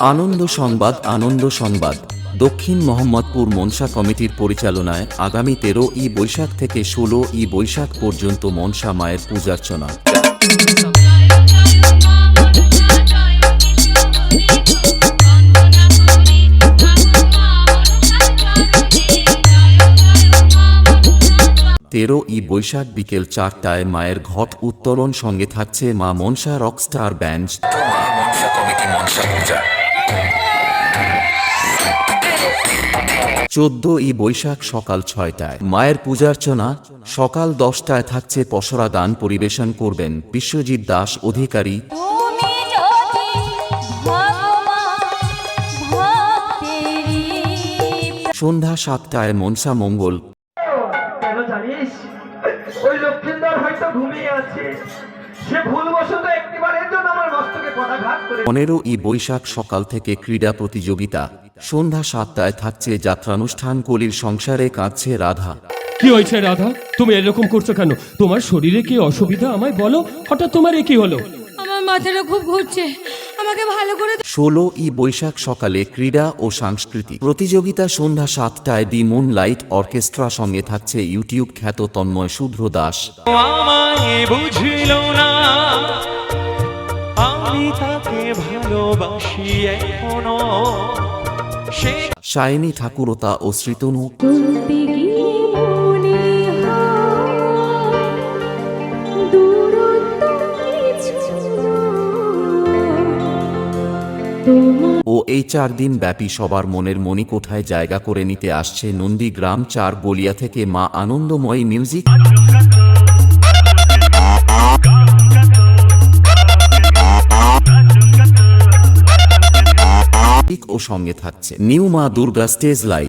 আনন্দ সংবাদ দক্ষিণ মোহাম্মদপুর মনসা কমিটির পরিচালনায় আগামী 13ই বৈশাখ থেকে 16ই বৈশাখ পর্যন্ত মনসা মায়ের পূজার্চনা। তেরোই বৈশাখ বিকেল 4টায় মায়ের ঘট উত্তোলন, সঙ্গে থাকছে মা মনসা রকস্টার ব্যান্ড। 14ই বৈশাখ সকাল 6টায় মায়ের পূজার্চনা। সকাল 10টায় থাকছে পসরা গান, পরিবেশন করবেন বিশ্বজিৎ দাস অধিকারী। সন্ধ্যা 7টায় মনসা মঙ্গল। 15ই বৈশাখ সকাল থেকে ক্রীড়া প্রতিযোগিতা। সন্ধ্যা 7টায় থাকছে যাত্রানুষ্ঠান। কলির সংসারে কাঁদছে রাধা। কি হয়েছে রাধা, তুমি এরকম করছো কেন? তোমার শরীরে কি অসুবিধা আমায় বলো, হঠাৎ তোমার কি হলো? আমার মাথাটা খুব ঘুরছে, আমাকে ভালো করে। 16ই বৈশাখ সকালে ক্রীড়া ও সাংস্কৃতিক প্রতিযোগিতা। সন্ধ্যা 7টায় দি মুন লাইট অর্কেস্ট্রা, সঙ্গে থাকছে ইউটিউব খ্যাত তন্ময় শুভ্র দাস। শায়নী ঠাকুরতা ও শ্রীতনু। ও এই 4 দিন ব্যাপী সবার মনের মণিকোঠায় জায়গা করে নিতে আসছে নন্দীগ্রাম 4 বলিয়া থেকে মা আনন্দময়ী মিউজিক ও সঙ্গে থাকছে নিউ মা দুর্গা স্টেজ লাইট।